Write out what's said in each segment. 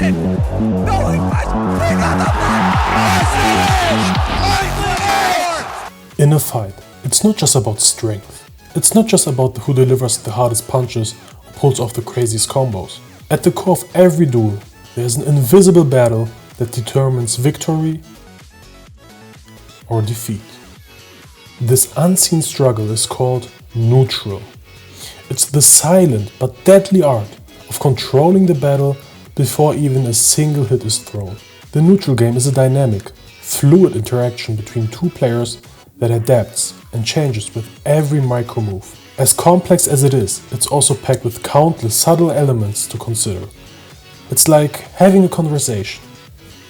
In a fight, it's not just about strength. It's not just about who delivers the hardest punches or pulls off the craziest combos. At the core of every duel, there's an invisible battle that determines victory or defeat. This unseen struggle is called neutral. It's the silent but deadly art of controlling the battle before even a single hit is thrown. The neutral game is a dynamic, fluid interaction between two players that adapts and changes with every micro move. As complex as it is, it's also packed with countless subtle elements to consider. It's like having a conversation.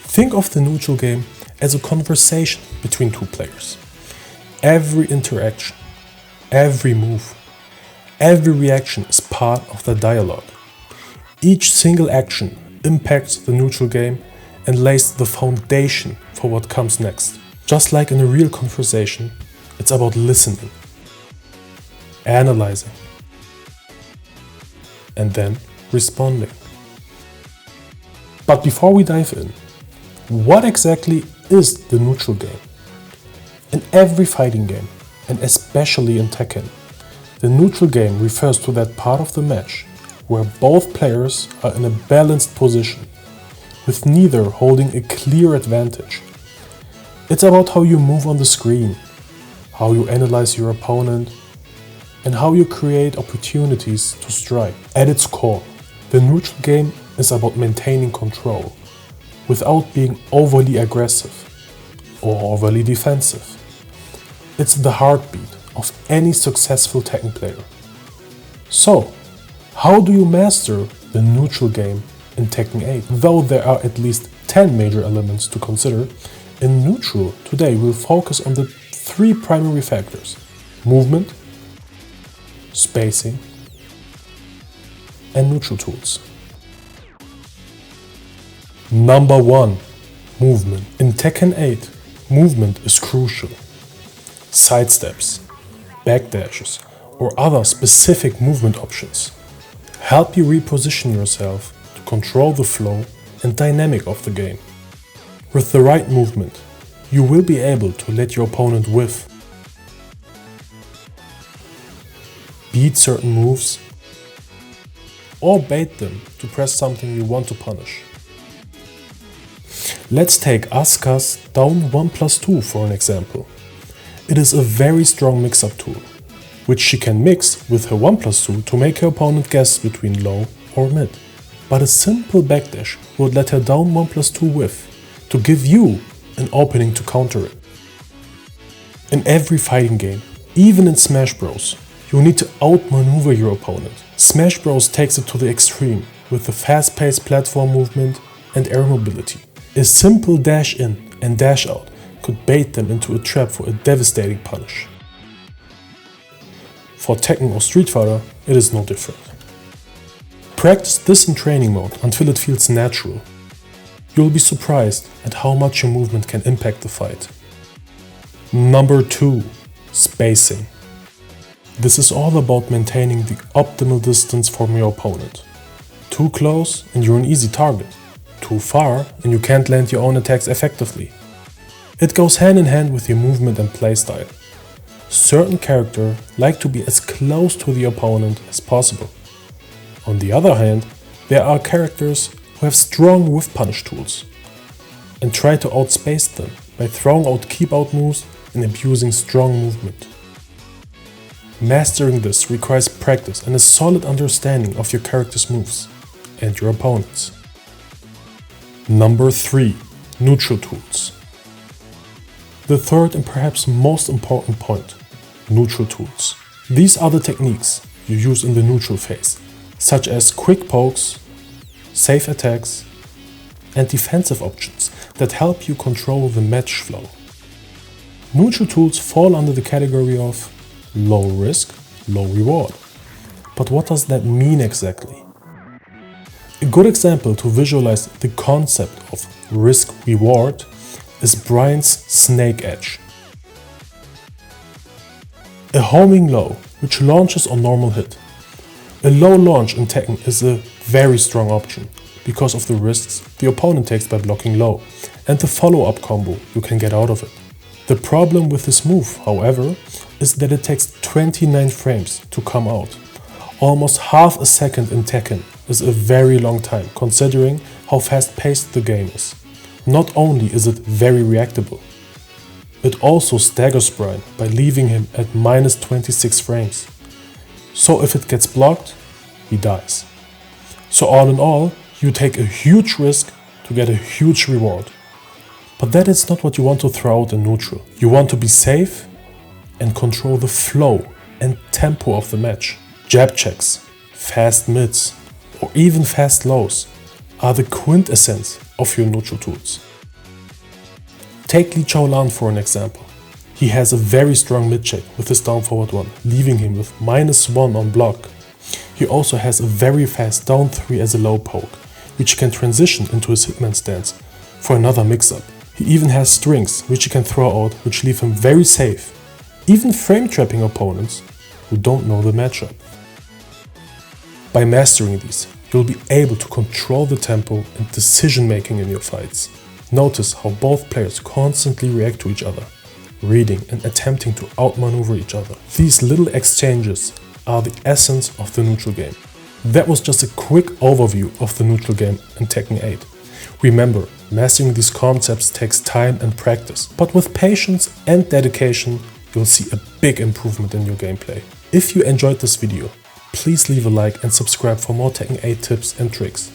Think of the neutral game as a conversation between two players. Every interaction, every move, every reaction is part of the dialogue. Each single action impacts the neutral game and lays the foundation for what comes next. Just like in a real conversation, it's about listening, analyzing, and then responding. But before we dive in, what exactly is the neutral game? In every fighting game, and especially in Tekken, the neutral game refers to that part of the match where both players are in a balanced position, with neither holding a clear advantage. It's about how you move on the screen, how you analyze your opponent, and how you create opportunities to strike. At its core, the neutral game is about maintaining control without being overly aggressive or overly defensive. It's the heartbeat of any successful Tekken player. So, how do you master the neutral game in Tekken 8? Though there are at least 10 major elements to consider, in neutral today we'll focus on the 3 primary factors: movement, spacing, and neutral tools. Number 1. Movement. In Tekken 8, movement is crucial. Sidesteps, backdashes, or other specific movement options help you reposition yourself to control the flow and dynamic of the game. With the right movement, you will be able to let your opponent whiff, beat certain moves, or bait them to press something you want to punish. Let's take Asuka's down 1+2 for an example. It is a very strong mix-up tool, which she can mix with her 1+2 to make her opponent guess between low or mid. But a simple backdash would let her down 1+2 whiff to give you an opening to counter it. In every fighting game, even in Smash Bros, you need to outmaneuver your opponent. Smash Bros takes it to the extreme with the fast-paced platform movement and air mobility. A simple dash in and dash out could bait them into a trap for a devastating punish. For Tekken or Street Fighter, it is no different. Practice this in training mode until it feels natural. You'll be surprised at how much your movement can impact the fight. Number 2. Spacing. This is all about maintaining the optimal distance from your opponent. Too close and you're an easy target. Too far and you can't land your own attacks effectively. It goes hand in hand with your movement and playstyle. Certain characters like to be as close to the opponent as possible. On the other hand, there are characters who have strong whiff punish tools and try to outspace them by throwing out keep out moves and abusing strong movement. Mastering this requires practice and a solid understanding of your character's moves and your opponent's. Number 3. Neutral tools. The third and perhaps most important point: neutral tools. These are the techniques you use in the neutral phase, such as quick pokes, safe attacks, and defensive options that help you control the match flow. Neutral tools fall under the category of low risk, low reward. But what does that mean exactly? A good example to visualize the concept of risk-reward is Brian's Snake Edge. A homing low, which launches on normal hit. A low launch in Tekken is a very strong option, because of the risks the opponent takes by blocking low, and the follow-up combo you can get out of it. The problem with this move, however, is that it takes 29 frames to come out. Almost half a second in Tekken is a very long time considering how fast-paced the game is. Not only is it very reactable, it also staggers Brian by leaving him at minus 26 frames. So if it gets blocked, he dies. So all in all, you take a huge risk to get a huge reward. But that is not what you want to throw out in neutral. You want to be safe and control the flow and tempo of the match. Jab checks, fast mids, or even fast lows are the quintessence of your neutral tools. Take Li Chaolan for an example. He has a very strong mid check with his down forward 1, leaving him with -1 on block. He also has a very fast down 3 as a low poke, which he can transition into his hitman stance for another mix-up. He even has strings, which he can throw out, which leave him very safe, even frame trapping opponents who don't know the matchup. By mastering these, you'll be able to control the tempo and decision making in your fights. Notice how both players constantly react to each other, reading and attempting to outmaneuver each other. These little exchanges are the essence of the neutral game. That was just a quick overview of the neutral game in Tekken 8. Remember, mastering these concepts takes time and practice, but with patience and dedication, you'll see a big improvement in your gameplay. If you enjoyed this video, please leave a like and subscribe for more Tekken 8 tips and tricks.